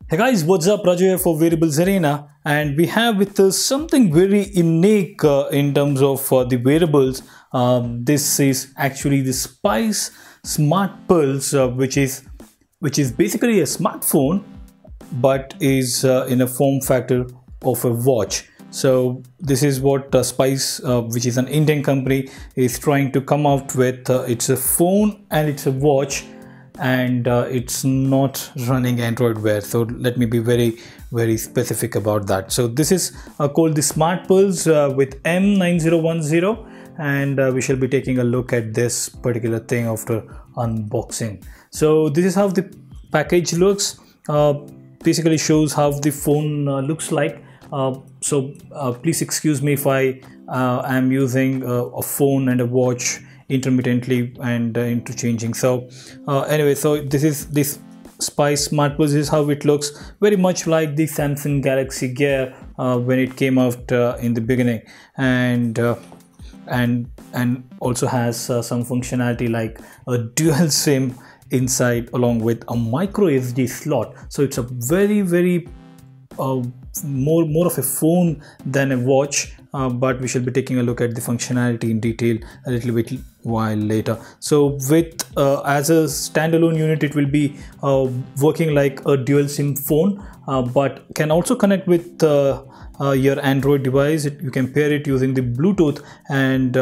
Hey guys, what's up? Raju here for Variables Arena, and we have with us something very unique in terms of the wearables. This is actually the Spice Smart Pulse, which is basically a smartphone, but is in a form factor of a watch. So this is what Spice, which is an Indian company, is trying to come out with. It's a phone and it's a watch, and it's not running Android Wear. So let me be very specific about that. So this is called the Smart Pulse with M9010, and we shall be taking a look at this particular thing after unboxing. So this is how the package looks. Basically shows how the phone looks like. Please excuse me if I am using a phone and a watch intermittently and interchanging. So anyway, so this Spice Smart Pulse is how it looks, very much like the Samsung Galaxy Gear when it came out in the beginning, and also has some functionality like a dual SIM inside along with a micro SD slot. So it's a very more of a phone than a watch, but we shall be taking a look at the functionality in detail a little bit while later. So with as a standalone unit, it will be working like a dual SIM phone, but can also connect with your Android device. You can pair it using the Bluetooth, and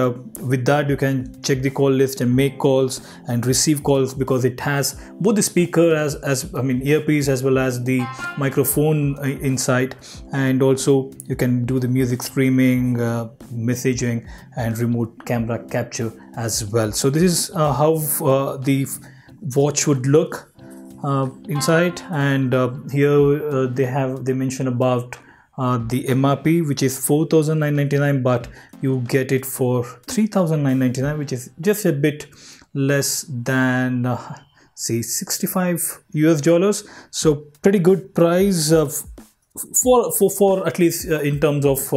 with that you can check the call list and make calls and receive calls, because it has both the speaker earpiece as well as the microphone inside, and also you can do the music streaming, messaging and remote camera capture as well. So this is how the watch would look inside, and here they mention about the MRP, which is 4,999, but you get it for 3,999, which is just a bit less than say $65. So pretty good price for at least in terms of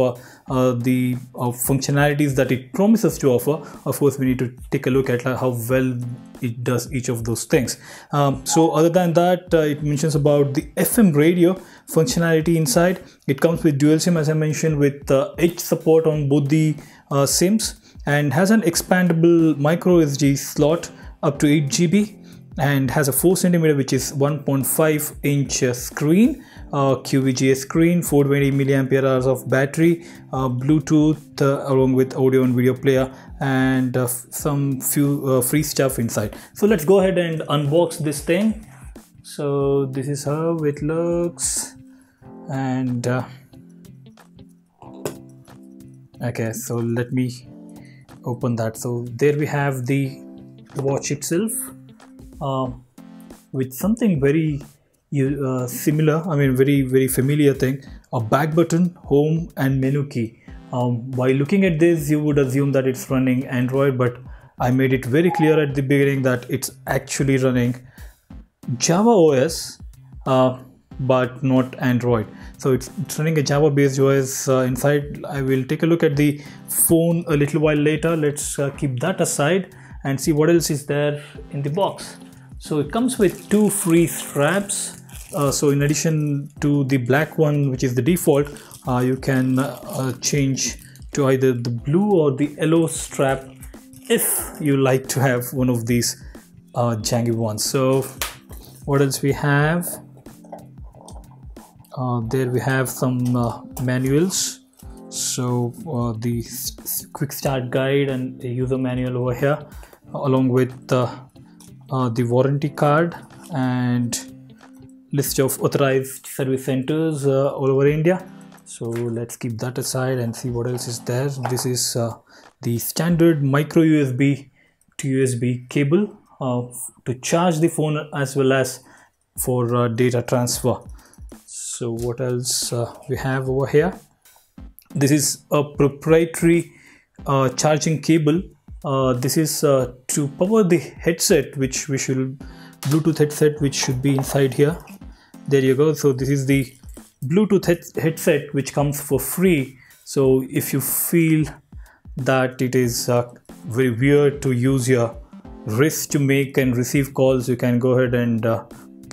the functionalities that it promises to offer. Of course, we need to take a look at how well it does each of those things. So other than that, it mentions about the FM radio functionality inside. It comes with dual SIM, as I mentioned, with edge support on both the SIMs, and has an expandable micro SD slot up to 8 GB, and has a 4 cm, which is 1.5 inch screen, QVGA screen, 420 milliampere hours of battery, Bluetooth along with audio and video player, and some few free stuff inside. So let's go ahead and unbox this thing. So this is how it looks, and okay, so let me open that. So there we have the watch itself, with something very similar, very familiar thing, a back button, home and menu key. By looking at this, you would assume that it's running Android, but I made it very clear at the beginning that it's actually running Java OS, but not Android. So it's running a Java based OS inside. I will take a look at the phone a little while later. Let's keep that aside and see what else is there in the box. So it comes with 2 free straps. So in addition to the black one, which is the default, you can change to either the blue or the yellow strap if you like to have one of these jangy ones. So what else we have? There we have some manuals. So the quick start guide and a user manual over here, along with the warranty card and list of authorized service centers all over India. So let's keep that aside and see what else is there. This is the standard micro USB to USB cable to charge the phone, as well as for data transfer. So what else we have over here? This is a proprietary charging cable. This is to power the headset, Bluetooth headset, which should be inside here. There you go. So this is the Bluetooth headset, which comes for free. So if you feel that it is very weird to use your wrist to make and receive calls, you can go ahead and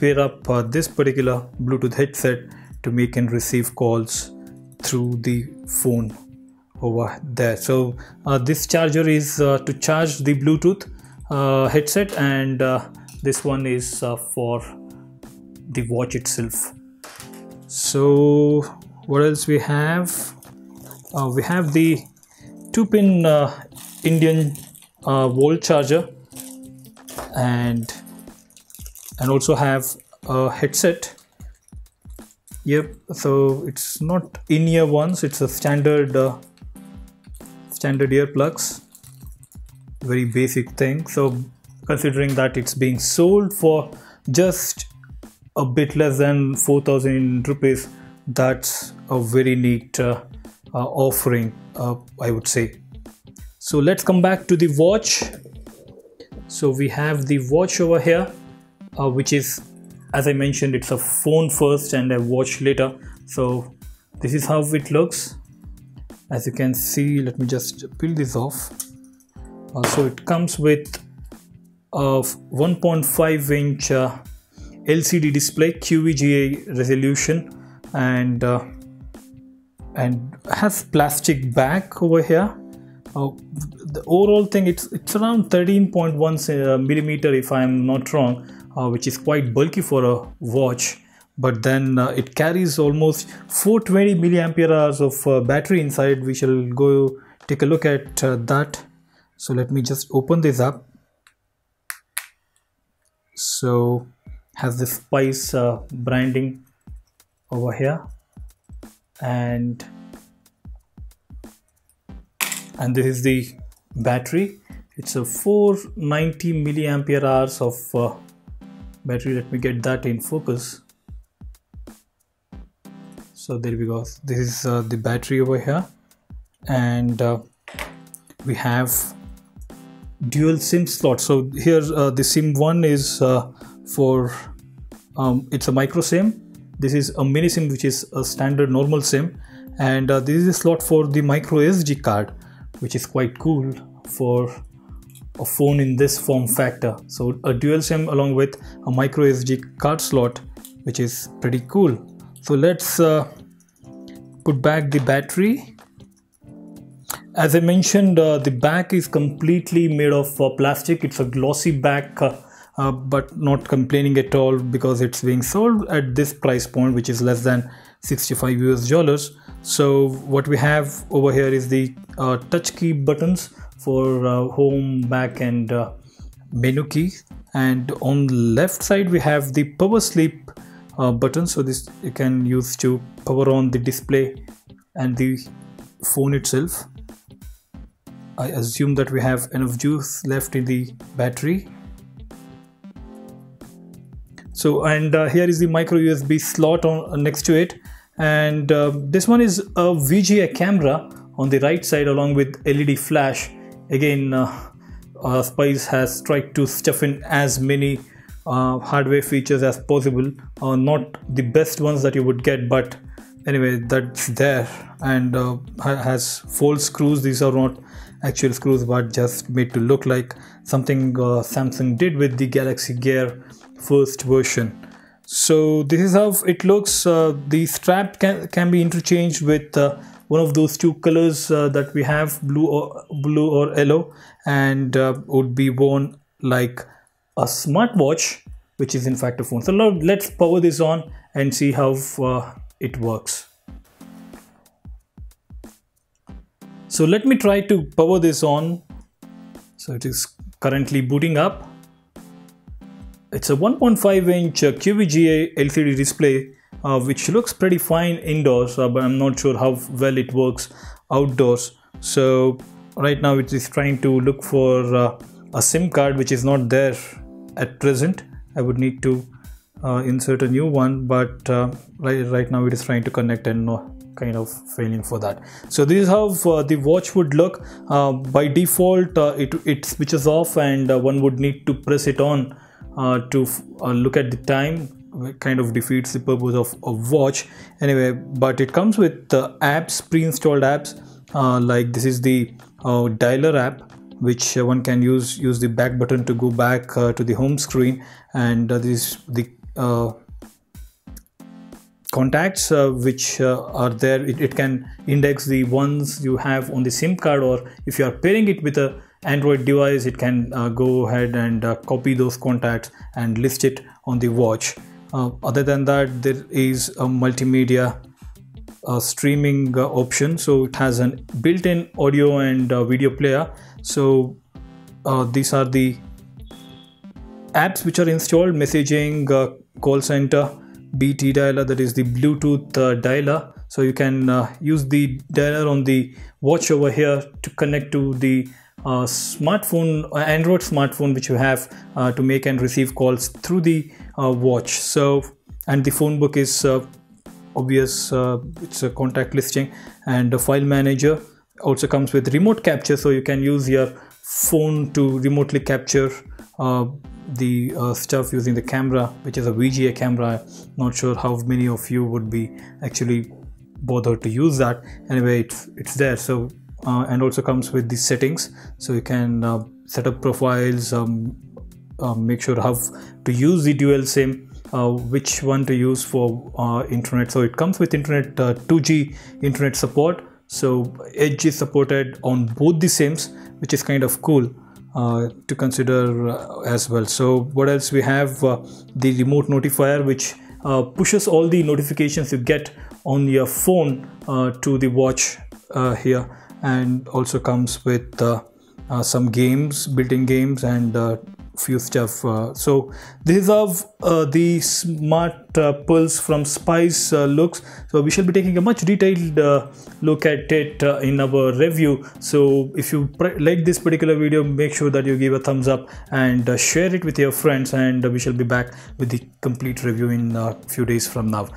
pair up this particular Bluetooth headset to make and receive calls through the phone over there. So this charger is to charge the Bluetooth headset, and this one is for the watch itself. So what else we have? We have the 2-pin Indian volt charger, and also have a headset. Yep, so it's not in-ear ones, it's a standard earplugs, very basic thing. So considering that it's being sold for just a bit less than 4,000 rupees, that's a very neat offering, I would say. So let's come back to the watch. So we have the watch over here, which is, as I mentioned, it's a phone first and a watch later. So this is how it looks. As you can see, let me just peel this off. So it comes with a 1.5-inch LCD display, QVGA resolution, and has plastic back over here. The overall thing, it's around 13.1 millimeter, if I'm not wrong, which is quite bulky for a watch. But then it carries almost 420 milliampere hours of battery inside. We shall go take a look at that. So let me just open this up. So has the Spice branding over here, and this is the battery. It's a 490 milliampere hours of battery. Let me get that in focus. So there we go. This is the battery over here, and we have dual SIM slot. So here the SIM 1 is for it's a micro SIM. This is a mini SIM, which is a standard normal SIM, and this is a slot for the micro SD card, which is quite cool for a phone in this form factor. So a dual SIM along with a micro SD card slot, which is pretty cool. So let's put back the battery. As I mentioned, the back is completely made of plastic. It's a glossy back, but not complaining at all, because it's being sold at this price point, which is less than $65 US. So what we have over here is the touch key buttons for home, back, and menu key. And on the left side we have the power sleep button. So this you can use to power on the display and the phone itself. I assume that we have enough juice left in the battery. So, and here is the micro USB slot on next to it, and this one is a VGA camera on the right side along with LED flash. Again, Spice has tried to stuff in as many hardware features as possible. Not the best ones that you would get, but anyway, that's there. And has fold screws. These are not actual screws, but just made to look like something Samsung did with the Galaxy Gear first version. So this is how it looks. The strap can be interchanged with one of those two colors that we have, blue or yellow, and would be worn like a smartwatch, which is in fact a phone. So now let's power this on and see how it works. So let me try to power this on. So it is currently booting up. It's a 1.5-inch QVGA LCD display, which looks pretty fine indoors, but I'm not sure how well it works outdoors. So right now it is trying to look for a SIM card, which is not there at present. I would need to insert a new one, but right now it is trying to connect and kind of failing for that. So this is how the watch would look. By default it switches off, and one would need to press it on to look at the time. Kind of defeats the purpose of a watch anyway. But it comes with apps, pre-installed apps, like this is the dialer app, which one can use the back button to go back to the home screen, and this is the contacts which are there. It can index the ones you have on the SIM card, or if you are pairing it with a Android device, it can go ahead and copy those contacts and list it on the watch. Other than that, there is a multimedia streaming option, so it has a built-in audio and video player. So these are the apps which are installed: messaging, call center, BT dialer, that is the Bluetooth dialer. So you can use the dialer on the watch over here to connect to the smartphone, Android smartphone which you have, to make and receive calls through the watch. So, and the phone book is obvious, it's a contact listing, and the file manager also comes with remote capture, so you can use your phone to remotely capture the stuff using the camera, which is a VGA camera. Not sure how many of you would be actually bothered to use that. Anyway, it's there. So and also comes with the settings, so you can set up profiles, make sure how to use the dual SIM, which one to use for internet. So it comes with internet, 2G internet support. So Edge is supported on both the SIMs, which is kind of cool to consider as well. So what else we have? The remote notifier, which pushes all the notifications you get on your phone to the watch here, and also comes with some games, built-in games, and few stuff. So these are the smart pulse from Spice looks. So we shall be taking a much detailed look at it in our review. So if you like this particular video, make sure that you give a thumbs up and share it with your friends, and we shall be back with the complete review in a few days from now.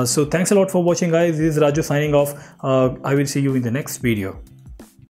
So thanks a lot for watching, guys. This is Raju signing off. I will see you in the next video.